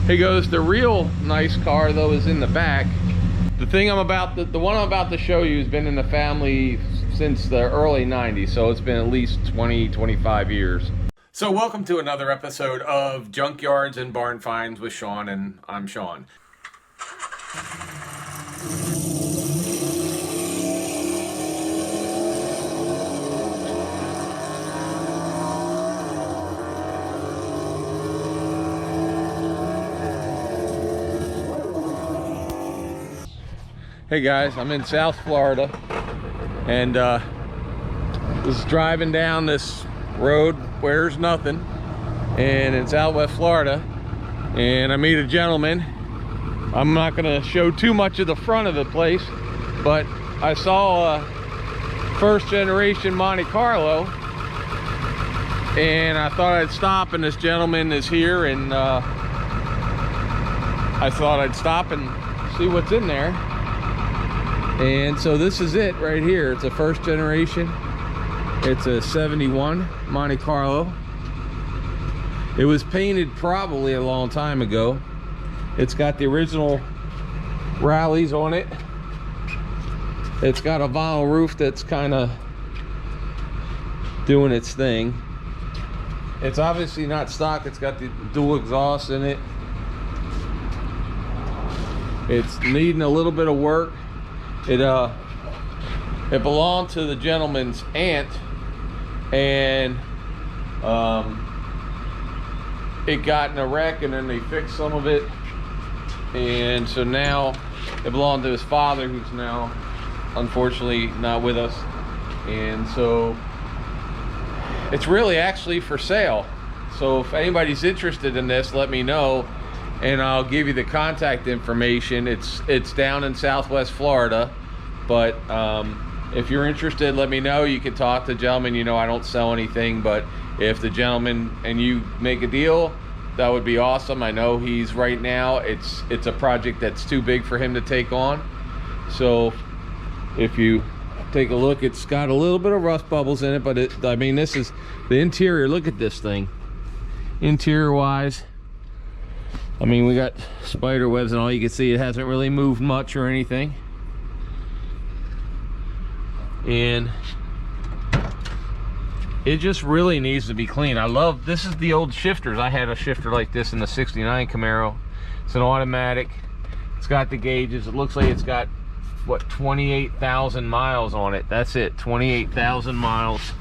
Hey goes, the real nice car though is in the back. The thing the one I'm about to show you has been in the family since the early 90s, so it's been at least 20-25 years. So welcome to another episode of Junkyards and Barn Finds with Sean, and I'm Sean. Hey guys, I'm in South Florida, and was driving down this road where there's nothing, and in Southwest Florida, and I meet a gentleman. I'm not gonna show too much of the front of the place, but I saw a first generation Monte Carlo, and I thought I'd stop, and this gentleman is here, and I thought I'd stop and see what's in there. And so this is it right here. It's a first generation. It's a 71 Monte Carlo. It was painted probably a long time ago. It's got the original rallies on it. It's got a vinyl roof that's kind of doing its thing. It's obviously not stock. It's got the dual exhaust in it. It's needing a little bit of work. It belonged to the gentleman's aunt, and it got in a wreck, and then they fixed some of it, and so now it belonged to his father, who's now unfortunately not with us. And so it's really actually for sale. So if anybody's interested in this, let me know, and I'll give you the contact information. It's down in Southwest Florida, but if you're interested, let me know. You can talk to the gentleman. You know, I don't sell anything, but if the gentleman and you make a deal, that would be awesome. I know he's right now, it's a project that's too big for him to take on. So if you take a look, it's got a little bit of rust bubbles in it, but I mean, this is the interior. Look at this thing, interior wise. I mean, we got spider webs and all. You can see it hasn't really moved much or anything. And it just really needs to be clean. I love, this is the old shifters. I had a shifter like this in the 69 Camaro. It's an automatic. It's got the gauges. It looks like it's got, what, 28,000 miles on it. That's it, 28,000 miles.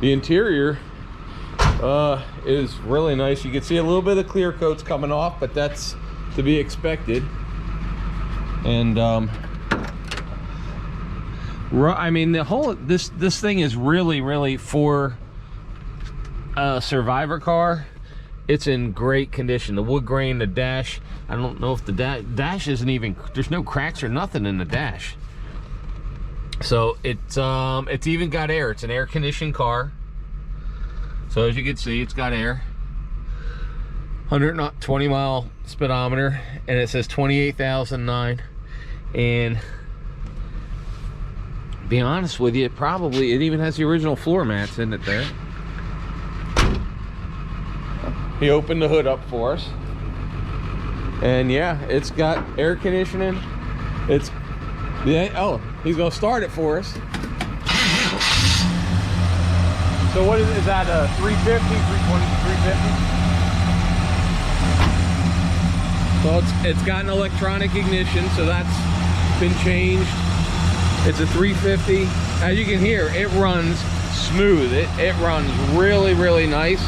The interior is really nice. You can see a little bit of clear coats coming off, but that's to be expected. And I mean, the whole this thing is really for a survivor car. It's in great condition. The wood grain, the dash, I don't know if the dash isn't even, there's no cracks or nothing in the dash. So it's even got air. It's an air conditioned car. So as you can see, it's got air. 120 mile speedometer, and it says 28,009. And be honest with you, it even has the original floor mats in it there. He opened the hood up for us, and yeah, it's got air conditioning. Oh, he's gonna start it for us. So what is that, 350, 320, 350? So it's got an electronic ignition, so that's been changed. It's a 350. As you can hear, it runs smooth. It runs really nice.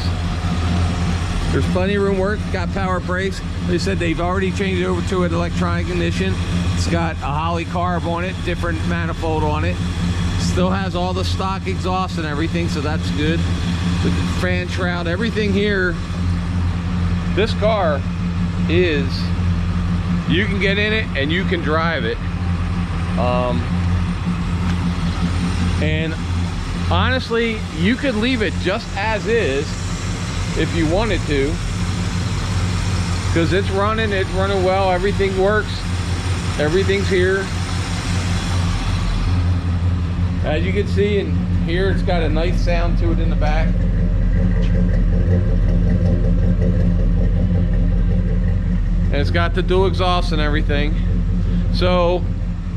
There's plenty of room work. Got power brakes. They said they've already changed it over to an electronic ignition. It's got a Holly carb on it, different manifold on it. Still has all the stock exhaust and everything, so that's good. The fan shroud, everything here. This car is, you can get in it and you can drive it. And honestly, you could leave it just as is if you wanted to, because it's running well, everything works, everything's here. As you can see and hear, it's got a nice sound to it in the back. it's got the dual exhaust and everything. So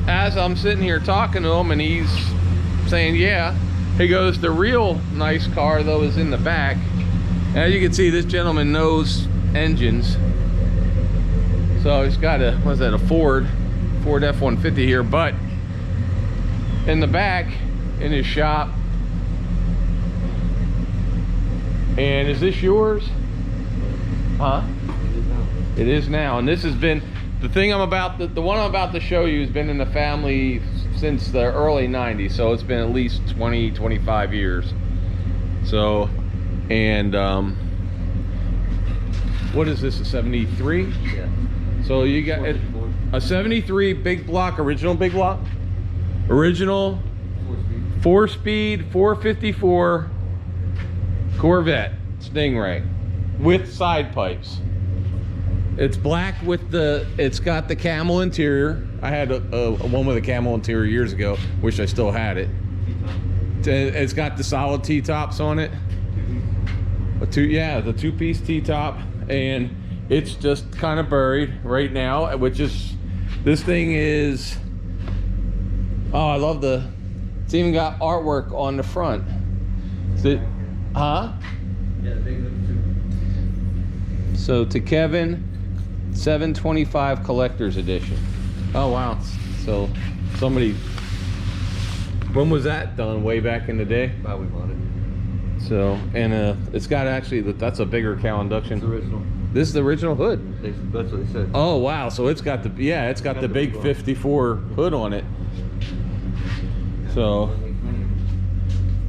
as I'm sitting here talking to him and he's saying, yeah, he goes, the real nice car though is in the back. As you can see, this gentleman knows engines. So he's got a, what is that, a Ford F-150 here, but in the back, in his shop. And is this yours? Huh? It is now. And this has been, the thing I'm about, the one I'm about to show you has been in the family since the early 90s. So it's been at least 20, 25 years. So, and what is this, a 73? Yeah. So you got a 73 big block, original big block? Original 4-speed 454 Corvette Stingray with side pipes. It's black with the, it's got the camel interior. I had a one with a camel interior years ago. Wish I still had it. It's got the solid T-tops on it. The 2-piece T-top, and it's just kind of buried right now, which is, this thing is, oh, I love the, it's even got artwork on the front. Is it, huh? Yeah, the big look too. So to Kevin, 725 collector's edition. Oh wow. So somebody, when was that done? Way back in the day? Why we bought it. So, and it's got actually, that's a bigger cow induction. It's original. This is the original hood. That's what they said. Oh wow, so it's got the, yeah, it's got the big 54 hood on it. So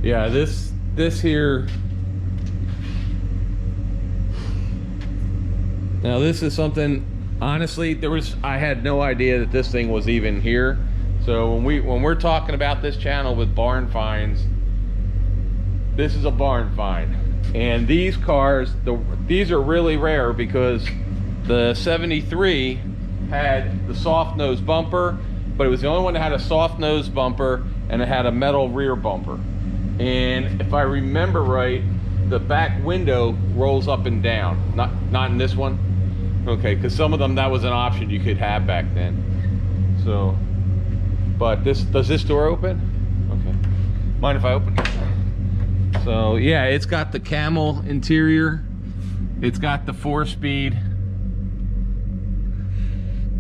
yeah, this here, now this is something, honestly, I had no idea that this thing was even here. So when we're talking about this channel with barn finds, this is a barn find. And these cars, these are really rare because the 73 had the soft nose bumper, but it was the only one that had a soft nose bumper and it had a metal rear bumper. And if I remember right, the back window rolls up and down. Not in this one. Okay, because some of them, that was an option you could have back then. So, but this, does this door open? Okay. Mind if I open it? So yeah, it's got the camel interior. It's got the 4-speed.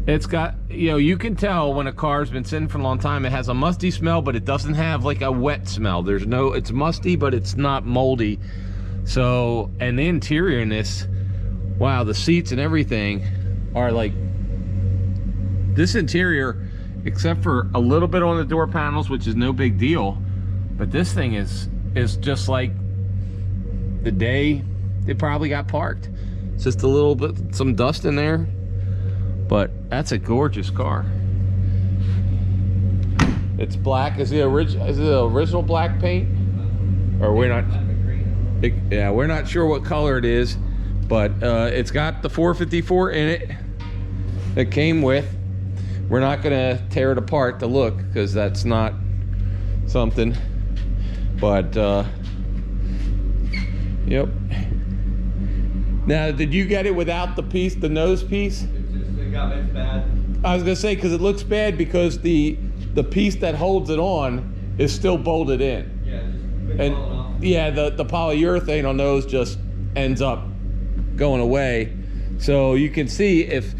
It's got, you know, you can tell when a car's been sitting for a long time, it has a musty smell, but it doesn't have like a wet smell. There's no, it's musty, but it's not moldy. So, and the interior in this, wow, the seats and everything are like, this interior, except for a little bit on the door panels, which is no big deal, but this thing is just like the day it probably got parked. It's just a little bit, some dust in there, but that's a gorgeous car. It's black. Is it original black paint? Or we're not, yeah, we're not sure what color it is, but it's got the 454 in it that came with. We're not gonna tear it apart to look, because that's not something. But yep. Now, did you get it without the piece, the nose piece? It's bad. I was gonna say, because it looks bad because the piece that holds it on is still bolted in. Yeah, just And falling off. yeah, the polyurethane on those just ends up going away. So you can see if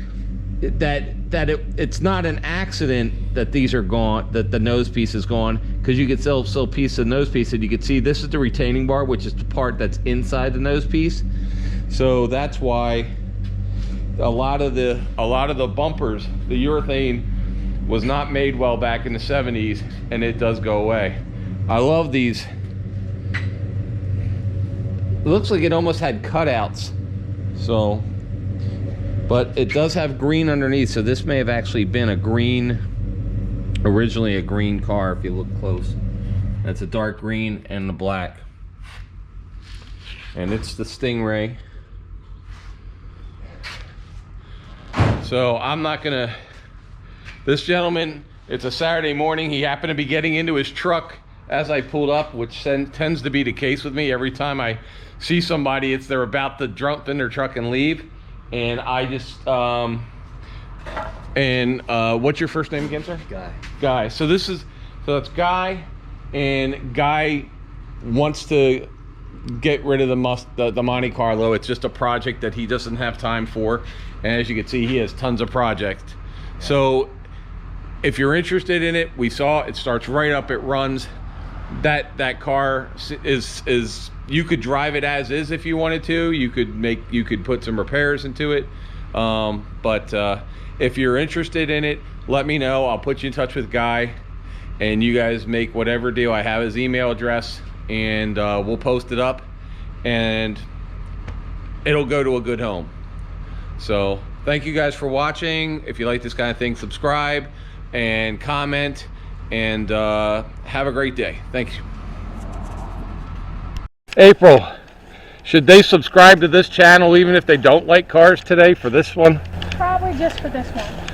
it's not an accident that these are gone, that the nose piece is gone, because you could still a piece of nose piece, and you can see this is the retaining bar, which is the part that's inside the nose piece. So that's why a lot of the bumpers, the urethane was not made well back in the 70s, and it does go away. I love these. It looks like it almost had cutouts. So, but it does have green underneath, so this may have actually been a green, originally a green car if you look close. That's a dark green and the black. And it's the Stingray. So I'm not gonna, this gentleman, it's a Saturday morning, he happened to be getting into his truck as I pulled up, which tends to be the case with me. Every time I see somebody, they're about to jump in their truck and leave. and I just what's your first name again, sir? Guy. So that's Guy, and Guy wants to get rid of the Monte Carlo. It's just a project that he doesn't have time for, and as you can see, he has tons of projects. So if you're interested in it, we saw it starts right up, it runs. That car is you could drive it as is if you wanted to. You could put some repairs into it, but if you're interested in it, let me know. I'll put you in touch with Guy, and you guys make whatever deal. I have his email address, and we'll post it up, and it'll go to a good home. So thank you guys for watching. If you like this kind of thing, subscribe and comment, and have a great day. Thank you. April, should they subscribe to this channel even if they don't like cars today for this one? Probably just for this one.